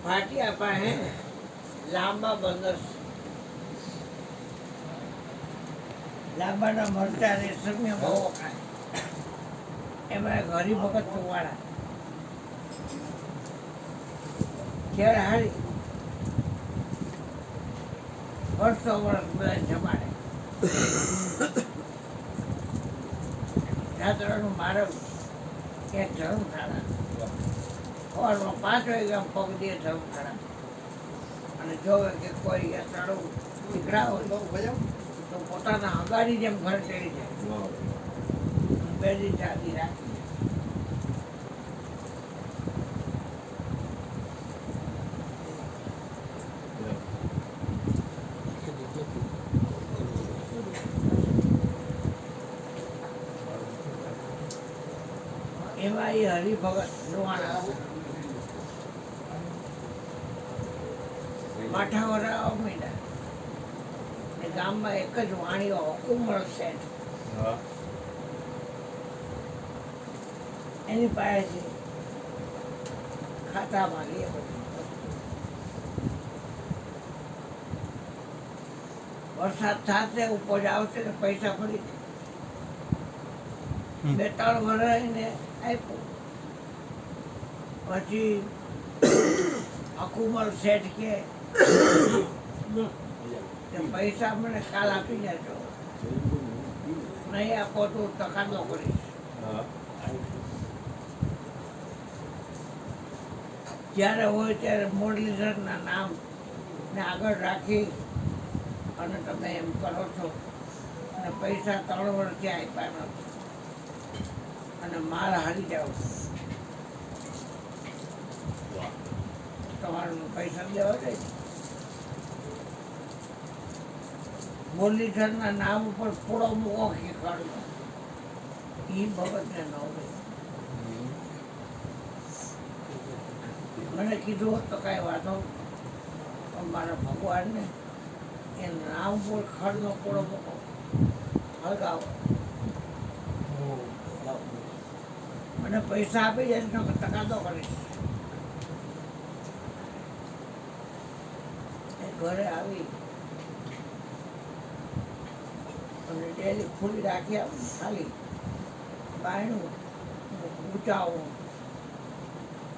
ફાટિયા પાસે લાંબા બંદર છે. લાંબાના મરચા રેશમિયા બહુ ખાય. એમાં એક હરિભગત વાળા ખેડ હારી વર્ષો વર્ષ બધા જમાડે. જાત્રાનું મારવ એક ધર્મશાળા સવારમાં 5 વાગ્યા પગ દે ધર્મશાળા અને જોવે કે કોઈ યાત્રાળુ દીકરા હોય તો પોતાના હગાની જેમ ઘર ચડી જાય. બેડી ચાદી રાખી એમાં એ હરિભગત જોવાના માઠા વરાવા માંડ્યા. ને ગામમાં એક જ વાણીઓ હુકુમળ શેઠ એની પાસેથી ખાતામાં લે બધું. વરસાદ થશે ઉપજ આવશે ને પૈસા ફરી જાય. 2-3 વર્ષ એને આપ્યું. પછી અકુમલ શેઠ કે પૈસા મને કાલ આપી જજો, નહીં આપો તો તકાદો કરીશ. જ્યારે હોય ત્યારે મુરલીધરના નામ ને આગળ રાખી અને તમે એમ કરો છો અને પૈસા 3 વર્ષથી આપ્યા નથી અને માલ હારી જાઓ તમારું પૈસા દેવા જાય. મુરલીધરના નામ ઉપર પૂરો મૂકો શીખવાડો. એ ભગતને ન હોય. મને કીધું હોત તો કાંઈ વાંધો, પણ મારા ભગવાનને એ નામ ઉપર ખડનો પૂરો મૂકો હળગાવો. મને પૈસા આપી જાય તો તકાદો કરીશ. એ ઘરે આવી અને ડેલી ખુલ્લી રાખી આપું. ખાલી બાયણું ઊંચાવું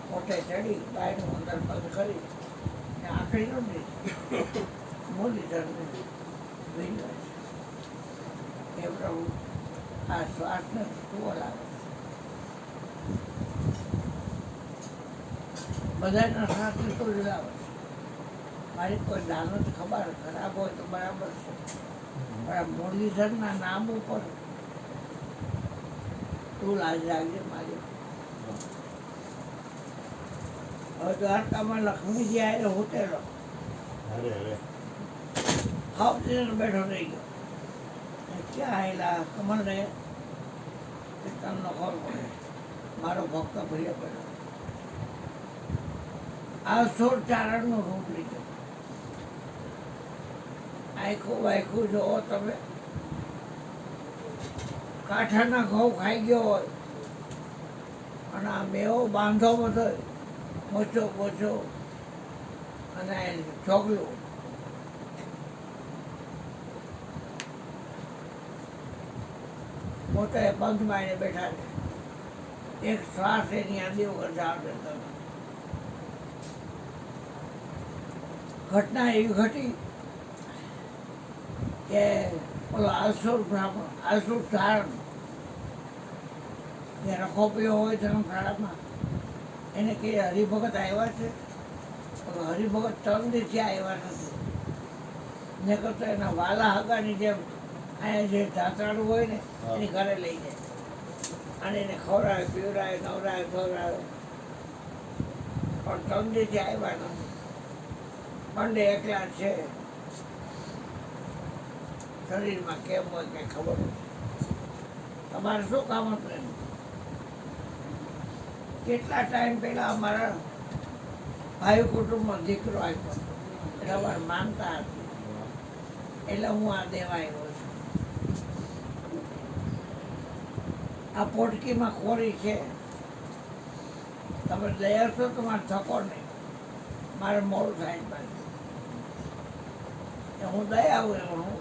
મોટે ચડી બાયણું અંદર બંધ કરી ને આખરી નથી મુરલીધરને વિનવાય એ પ્રભુ આ શ્વાસને ટુવો લાગે. બધાના શ્વાસને તો જ લાવે. મારી કોઈ દાનત ખબર ખરાબ હોય તો બરાબર છે, પણ આ મુરલીધરના નામ ઉપર તું લાજ રાખજે મારી. હવે દ્વારકામાં લક્ષ્મીજી આવેલો હોટેલો હાફ બેઠો રહી ગયો. ક્યાં આવેલા કમલને કીર્તનનો ખોર પડે. મારો ભક્ત ભૂલે પડ્યો. આ સોળ ચારણનું રૂપ લીધું. આખું વાયખું જોવો તમે. કાંઠાના ઘઉં ખાઈ ગયો હોય અને આ મેવો બાંધો બધો મોચો મોચો અને ચોગલું. પોતે બંધ મારીને બેઠા છે. એક શ્વાસ એની આંધી વગર જાવ દેતો. ઘટના એવી ઘટી કે ઓલો આલસુર બ્રાહ્મણ આલસુર ધારણ જે રખોપીઓ હોય ધર્મશાળામાં એને કે હરિભગત આવ્યા છે. હરિભગત 3 દિવસથી આવ્યા નથી. ને કરતા એના વાલા હગાની જેમ અહીંયા જે જાત્રાળુ હોય ને એની ઘરે લઈ જાય અને એને ખવડાવે પીવડાવે નવરાવે ધોવડાવે. પણ 3 દિવસથી આવ્યા નથી. પંડે એકલા છે. શરીરમાં કેમ હોય કંઈ ખબર નથી. તમારે શું કામ હતું એમ? કેટલા ટાઈમ પહેલાં અમારા ભાઈ કુટુંબમાં દીકરો આપ્યો એટલે અમારે માનતા હતી એટલે હું આ દેવા આવ્યો છું. આ પોટકીમાં ખોરી છે. તમે લઈ આવશો તમારે થકો નહીં. મારે મોડું થાય જ પાછું. હું દઈ આવું એમાં હું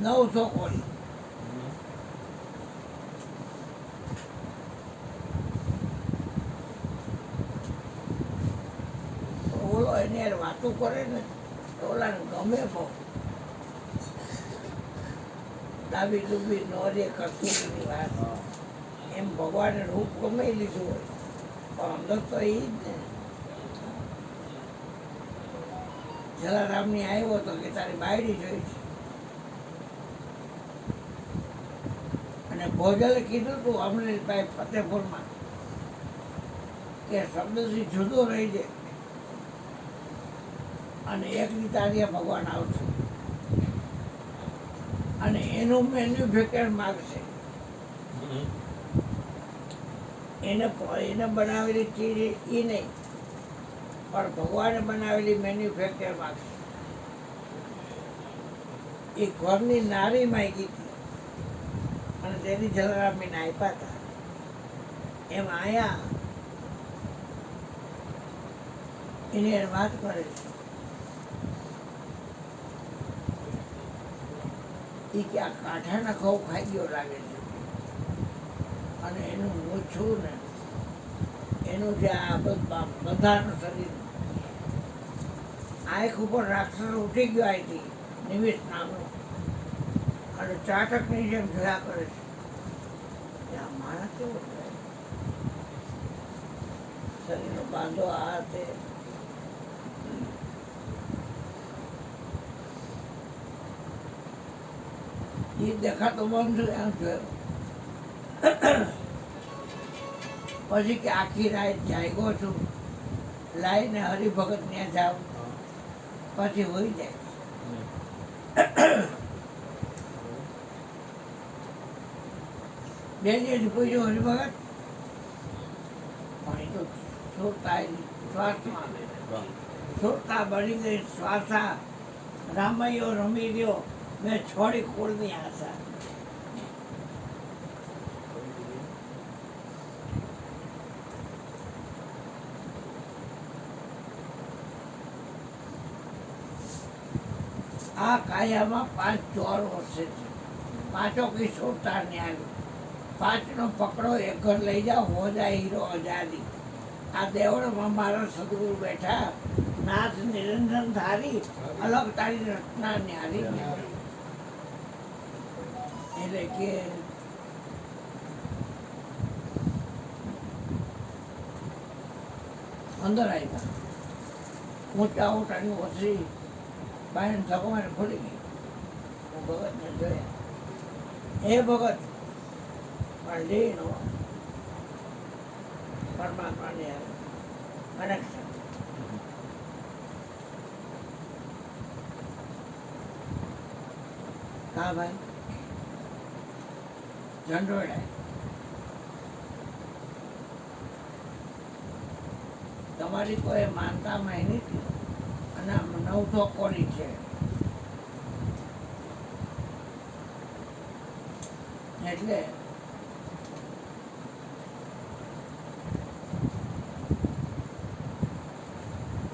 900 કોળી. ઓલો એની યાર વાતું કરે ને તો ઓલાને ગમે બહુ. ડાબી ડૂબી નોરે કસ્તુરીની વાત. એમ ભગવાને રૂપ ગમે લીધું હોય પણ અંદર તો એ જ ને. જલારામની આવ્યો તો કે તારી બાયડી જોઈ છે. અને ભોજલે કીધું તું અમરેશભાઈ ફતેપુરમાં કે શબ્દથી જુદો રહી જાય અને એક દી તારીએ ભગવાન આવશે અને એનું મેન્યુફેક્ચર માગશે. એને બનાવેલી ચીજ એ નહીં પણ ભગવાને બનાવેલી મેન્યુફેક્ચર માગશે. એ ઘરની નારી માગી હતી અને તેની જલારામીને આપ્યા હતા. એમ આયા એની વાત કરે છે એ કે આ કાંઠાના ઘઉં ખાઈ ગયો લાગે છે અને એનું હું છું ને એનું જે આ બધાનું શરીર આંખ ઉપર રાક્ષસ ઉઠી ગયો અહીંથી નિમિષ નામનો અને ચાટકની જેમ જોયા કરે છે આ માણસ કેવો થાય શરીરનો બાંધો આ તે. એ દેખાતો બંધ એમ જોયો. પછી કે આખી રાત જાગ્યો છું લાઈને હરિભગત ત્યાં જાઉં પછી હોઈ જાય. બે દિવસ પૂછ્યું હરિભગત પણ એ તો સુરતા શ્વાસમાં સુરતા બની ગઈ શ્વાસા રામૈયો રમી ગયો મેં છોડી કુળની આશા. આ કાયામાં 5 ચોર વર્ષે છે. 5 કિશોરતા ને આવ્યું. 5નો પકડો એક ઘર લઈ જાઓ હો જાય હીરો આઝાદી. આ દેવળમાં મારા સદગુરુ બેઠા નાથ નિરંજન ધારી અલગ તારી રચના ન્યારી. એટલે કે અંદર આવ્યા ઊંચા ઊંટાની ઓછરી બાઈને ધગવાને ખોલી ગઈ. હું ભગતને જોયા હે ભગત પણ લીનો પરમાત્માને કનેક્શન. હા ભાઈ ઝંડોળાય. તમારી કોઈ માનતામાં નથી અને 900 કોળી છે એટલે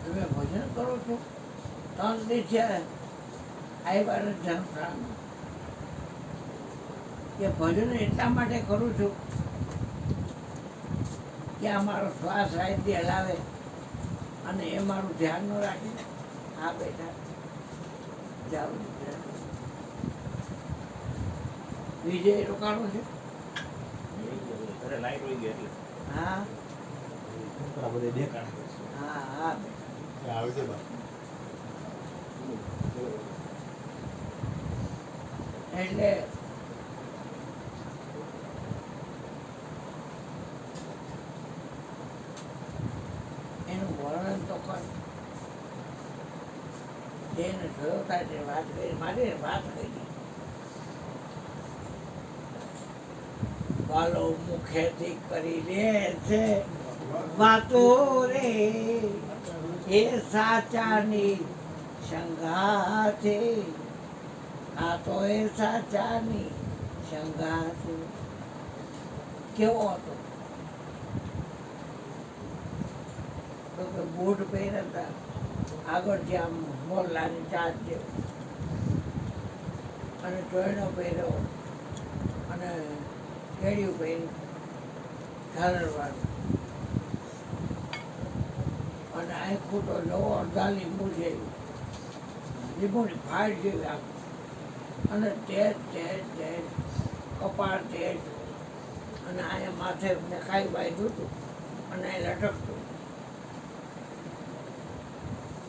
તમે ભજન કરો છો 3 દિવસ છે આવ્યા ને જનપ્રાણ કે ભજન એટલા માટે કરું છું કે આ મારો શ્વાસ સાહિત્ય હલાવે અને એ મારું ધ્યાન ન રાખીને આ બેઠા જાવ. વિજય રોકાણું છે. હા હા હા એટલે એનું વર્ણન તો કર એને જોયો થાય વાત કરી મારી વાત કરી વાલો મુખેથી કરી લે છે વાતો રે એ સાચાની સંગાથે. આ તો એ સાચાની સંગાથે. કેવો હતો તો કે બૂટ પહેર્યા હતા આગળથી આમ મોરલાની ચાંચ જેવું અને ચોયણો પહેર્યો અને કેળિયું પહેર્યું ઝાલરવાળું અને આખું તો જોવો અડધા લીંબુ જેવી લીંબુની ફાટ જેવી આખું અને તેજ તેજ તેજ કપાળ તેજ અને અહીંયા માથે મેખાઈ બાંધ્યું હતું અને એ લટકતું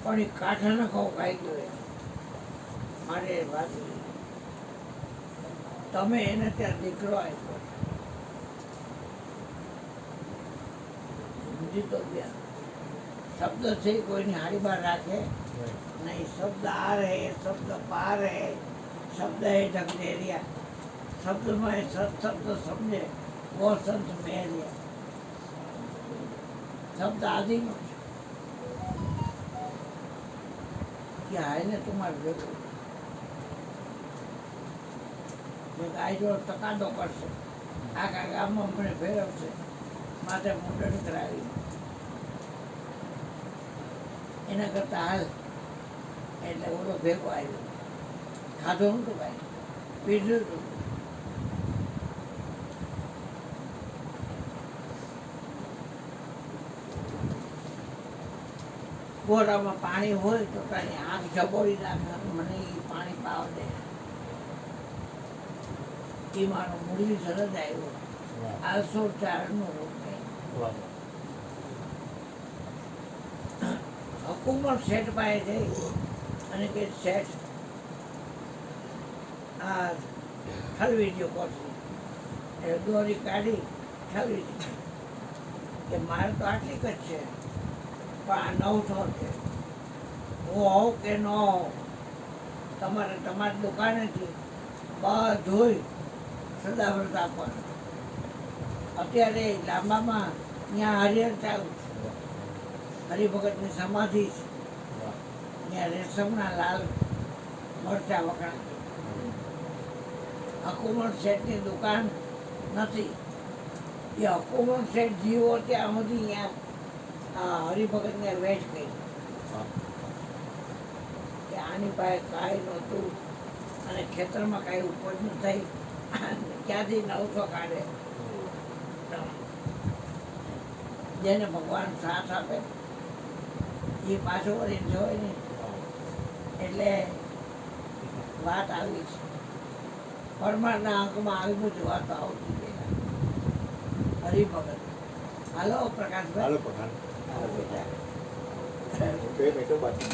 પણ એ કાંઠાને કહું ખાઈ ગયો એ. મારે એ વાત કરી. તમે એને ત્યાં દીકરો આપ્યો સમજી તો ગયા શબ્દ છે એ કોઈની હારી બહાર રાખે નહીં. શબ્દ આ રહે શબ્દ પાર રહે શબ્દ એ ઢગલેરિયા શબ્દમાં એ સત્શબ્દ સમજે વો સંત મેરિયા શબ્દ આદિનો છે કે હાઈને તમારે ભેગું ગાય જોડે તકાદો કરશે આખા ગામમાં મને ફેરવશે માથે મુંડન કરાવી એના કરતા હાલ એટલે ઓલો ભેગો આવ્યો ખાધો નહોતું કાંઈ પીધું હતું ગોરામાં પાણી હોય તો તારી આંખ જબોડી નાખે મને એ પાણી પાવ દે એ મારો મૂળવી સરસ આવ્યો 804 રોગ હુકુમત શેઠ પાસે જઈ અને કે શેઠ આ ઠલવી દો કોશી એટલે દોરી કાઢી ઠલવી દીધી કે મારે તો આટલી જ છે પણ આ 900 છે હું હોઉં કે ન હોઉં તમારે તમારી દુકાનેથી બધુંય સદાવ્રત આપવાનું. અત્યારે લાંબામાં ત્યાં હરિહર ચાલુ છે હરિભગતની સમાધિ છે ત્યાં રેશમના લાલ મરચા વખણાય. હકુમત શેઠની દુકાન નથી એ હકુમત શેઠ જીવો ત્યાં સુધી ત્યાં હરિભગતને વેચ કરી કે આની પાસે કાંઈ નહોતું અને ખેતરમાં કાંઈ ઉપજ ન થઈ ક્યાંથી 900 કાઢે. જેને ભગવાન સાથ આપે એ પાછો વળી જોઈ નહીં. એટલે વાત આવી છે પરમારના અંકમાં આવી બધી વાતો આવતી પહેલા હરિભગત. હાલો પ્રકાશભાઈ. હાલો પ્રકાશ. હાલો બેટા. ઓકે, મેં તો બાકી